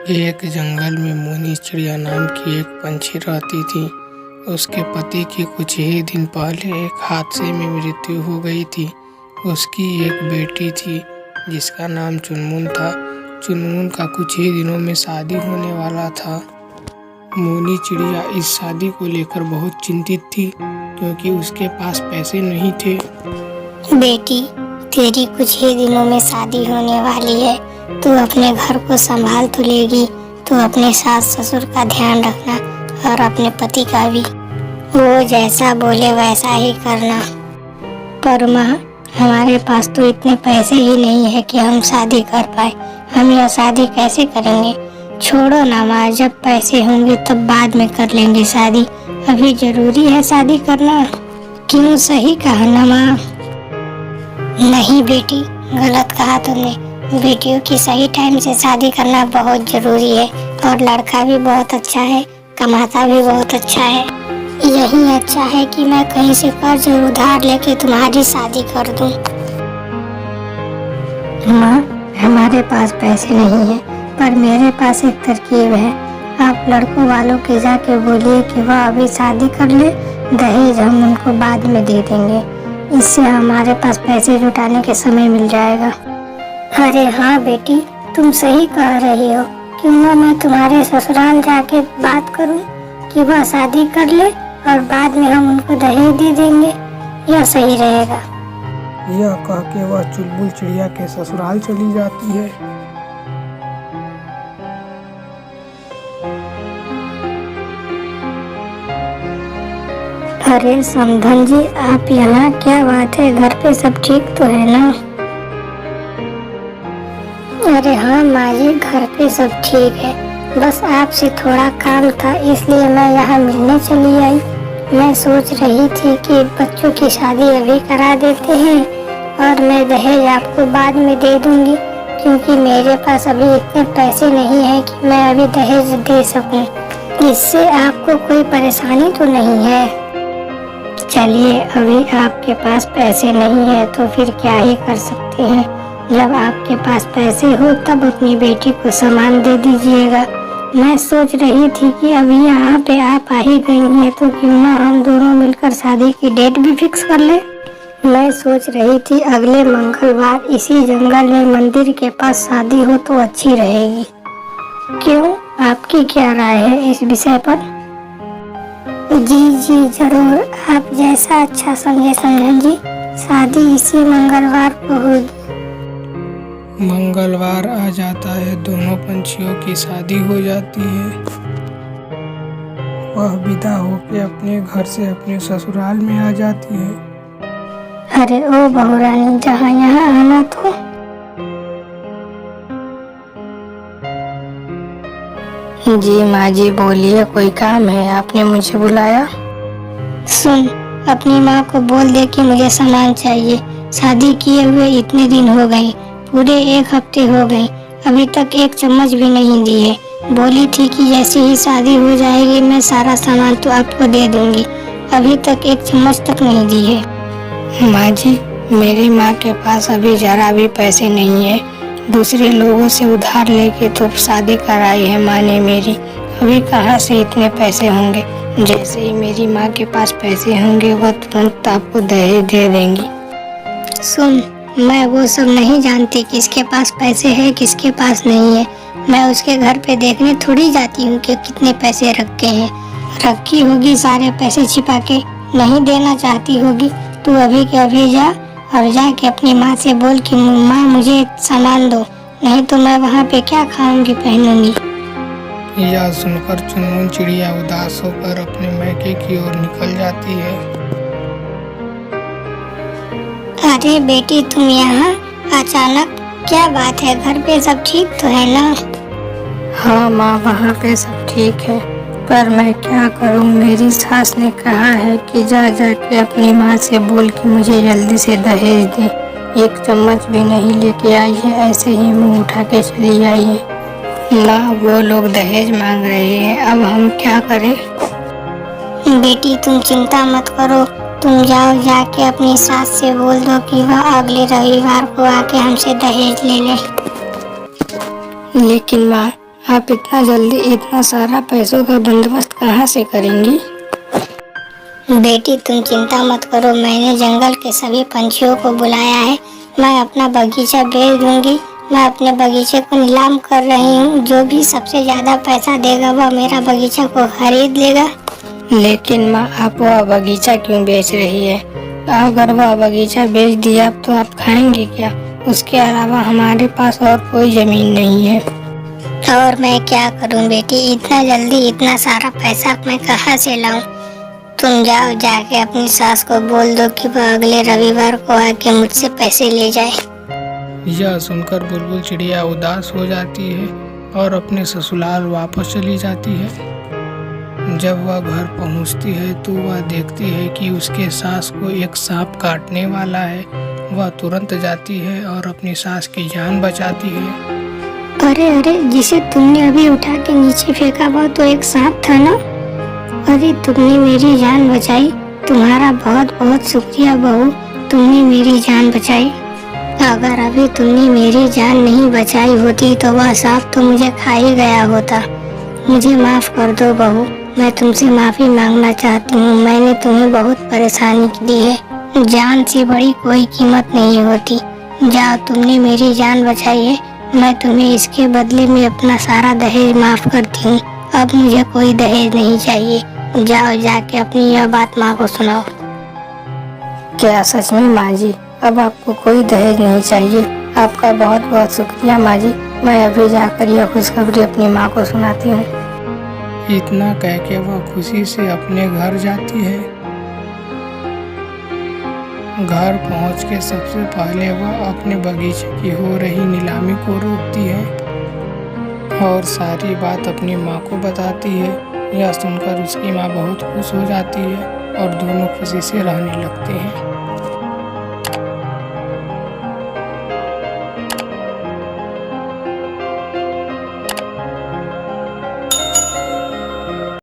एक जंगल में मोनी चिड़िया नाम की एक पंछी रहती थी। उसके पति की कुछ ही दिन पहले एक हादसे में मृत्यु हो गई थी। उसकी एक बेटी थी जिसका नाम चुनमुन था। चुनमुन का कुछ ही दिनों में शादी होने वाला था। मोनी चिड़िया इस शादी को लेकर बहुत चिंतित थी क्योंकि उसके पास पैसे नहीं थे। बेटी, तेरी कुछ ही दिनों में शादी होने वाली है। तू अपने घर को संभाल तो लेगी। तू अपने सास ससुर का ध्यान रखना और अपने पति का भी। वो जैसा बोले वैसा ही करना। पर माँ, हमारे पास तो इतने पैसे ही नहीं है कि हम शादी कर पाए। हम यह शादी कैसे करेंगे? छोड़ो ना माँ, जब पैसे होंगे तब बाद में कर लेंगे शादी। अभी जरूरी है शादी करना। क्यों, सही कहा ना माँ? नहीं बेटी, गलत कहा तुमने। बेटियों की सही टाइम से शादी करना बहुत जरूरी है। और लड़का भी बहुत अच्छा है, कमाता भी बहुत अच्छा है। यही अच्छा है कि मैं कहीं से कर्ज उधार लेके तुम्हारी शादी कर दूं। माँ, हमारे पास पैसे नहीं है, पर मेरे पास एक तरकीब है। आप लड़कों वालों के जाके बोलिए कि वह अभी शादी कर ले। दहेज हम उनको बाद में दे देंगे। इससे हमारे पास पैसे जुटाने के समय मिल जाएगा। अरे हाँ बेटी, तुम सही कह रही हो। क्यों ना मैं तुम्हारे ससुराल जाके बात करूं कि वह शादी कर ले और बाद में हम उनको दहेज दे देंगे। यह सही रहेगा। यह कह के वह चुलबुल चिड़िया के ससुराल चली जाती है। अरे समधन जी, आप यहाँ? क्या बात है, घर पे सब ठीक तो है ना? अरे हाँ माँ जी, घर पे सब ठीक है। बस आपसे थोड़ा काम था, इसलिए मैं यहाँ मिलने चली आई। मैं सोच रही थी कि बच्चों की शादी अभी करा देते हैं और मैं दहेज आपको बाद में दे दूंगी, क्योंकि मेरे पास अभी इतने पैसे नहीं हैं कि मैं अभी दहेज दे सकूं। इससे आपको कोई परेशानी तो नहीं है? चलिए, अभी आपके पास पैसे नहीं है तो फिर क्या ही कर सकते हैं। जब आपके पास पैसे हो तब अपनी बेटी को सामान दे दीजिएगा। मैं सोच रही थी कि अभी यहाँ पे आप आ ही गई हैं तो क्यों ना हम दोनों मिलकर शादी की डेट भी फिक्स कर ले। मैं सोच रही थी अगले मंगलवार इसी जंगल में मंदिर के पास शादी हो तो अच्छी रहेगी। क्यों, आपकी क्या राय है इस विषय पर? जी जी जरूर, आप जैसा अच्छा समझे समझन जी। शादी इसी मंगलवार को होगी। मंगलवार आ जाता है, दोनों पंछियों की शादी हो जाती है। वह विदा होके अपने घर से अपने ससुराल में आ जाती है। अरे ओ बहुरानी, जहाँ यहाँ आना तो। जी माँ जी, बोलिए, कोई काम है? आपने मुझे बुलाया? सुन, अपनी माँ को बोल दे कि मुझे सामान चाहिए। शादी किए हुए इतने दिन हो गए, पूरे 1 हफ्ते हो गए, अभी तक एक चम्मच भी नहीं दी है। बोली थी कि जैसे ही शादी हो जाएगी मैं सारा सामान तो आपको दे दूंगी। अभी तक एक चम्मच तक नहीं दी है। माँ जी, मेरी माँ के पास अभी जरा भी पैसे नहीं है। दूसरे लोगों से उधार लेके तो शादी कराई है माँ ने मेरी। अभी कहाँ से इतने पैसे होंगे? जैसे ही मेरी माँ के पास पैसे होंगे वह तुरंत आपको दहेज दे देंगी। सुन, मैं वो सब नहीं जानती किसके पास पैसे है किसके पास नहीं है। मैं उसके घर पे देखने थोड़ी जाती हूँ कि कितने पैसे रखे हैं। रखी होगी सारे पैसे छिपा के, नहीं देना चाहती होगी। तू अभी के अभी जा और जाके अपनी माँ से बोल कि माँ मुझे सामान दो, नहीं तो मैं वहाँ पे क्या खाऊंगी पहनूंगी। यह सुनकर चुनमुन चिड़िया उदास होकर अपने मैके की ओर निकल जाती है। अरे बेटी, तुम यहाँ अचानक? क्या बात है, घर पे सब ठीक तो है ना? हाँ माँ, वहाँ पे सब ठीक है, पर मैं क्या करूँ? मेरी सास ने कहा है कि जा जाके अपनी माँ से बोल कि मुझे जल्दी से दहेज दे। 1 चम्मच भी नहीं लेके आई है, ऐसे ही मुँह उठा के चली आई है। माँ, वो लोग दहेज मांग रहे हैं, अब हम क्या करें? बेटी, तुम चिंता मत करो। तुम जाओ, जाके अपनी सास से बोल दो कि वह अगले रविवार को आके हमसे दहेज ले ले। लेकिन माँ, आप इतना जल्दी इतना सारा पैसों का बंदोबस्त कहाँ से करेंगी? बेटी तुम चिंता मत करो, मैंने जंगल के सभी पंछियों को बुलाया है। मैं अपना बगीचा बेच दूंगी। मैं अपने बगीचे को नीलाम कर रही हूँ। जो भी सबसे ज्यादा पैसा देगा वह मेरा बगीचा को खरीद लेगा। लेकिन माँ, आप वह बगीचा क्यों बेच रही है? अगर वह बगीचा बेच दिया तो आप खाएंगे क्या? उसके अलावा हमारे पास और कोई जमीन नहीं है। और मैं क्या करूँ बेटी, इतना जल्दी इतना सारा पैसा मैं कहाँ से लाऊं? तुम जाओ, जाके अपनी सास को बोल दो कि वह अगले रविवार को आके मुझसे पैसे ले जाए। यह सुनकर बुलबुल चिड़िया उदास हो जाती है और अपने ससुराल वापस चली जाती है। जब वह घर पहुंचती है तो वह देखती है कि उसके सास को एक सांप काटने वाला है। वह तुरंत जाती है और अपनी सास की जान बचाती है। अरे अरे, जिसे तुमने अभी उठा के नीचे फेंका वह तो एक सांप था ना? अरे तुमने मेरी जान बचाई। तुम्हारा बहुत बहुत शुक्रिया बहू, तुमने मेरी जान बचाई। अगर अभी तुमने मेरी जान नहीं बचाई होती तो वह सांप तो मुझे खा ही गया होता। मुझे माफ कर दो बहू, मैं तुमसे माफी मांगना चाहती हूँ। मैंने तुम्हें बहुत परेशानी दी है। जान से बड़ी कोई कीमत नहीं होती। जाओ, तुमने मेरी जान बचाई है। मैं तुम्हें इसके बदले में अपना सारा दहेज माफ करती हूँ। अब मुझे कोई दहेज नहीं चाहिए। जाओ, जाके अपनी यह बात माँ को सुनाओ। क्या सच में माँ जी? अब आपको कोई दहेज नहीं चाहिए? आपका बहुत बहुत शुक्रिया माँ जी। मैं अभी जाकर यह खुशखबरी अपनी माँ को सुनाती हूँ। इतना कह के वह खुशी से अपने घर जाती है। घर पहुंच के सबसे पहले वह अपने बगीचे की हो रही नीलामी को रोकती है और सारी बात अपनी माँ को बताती है। यह सुनकर उसकी माँ बहुत खुश हो जाती है और दोनों खुशी से रहने लगते हैं।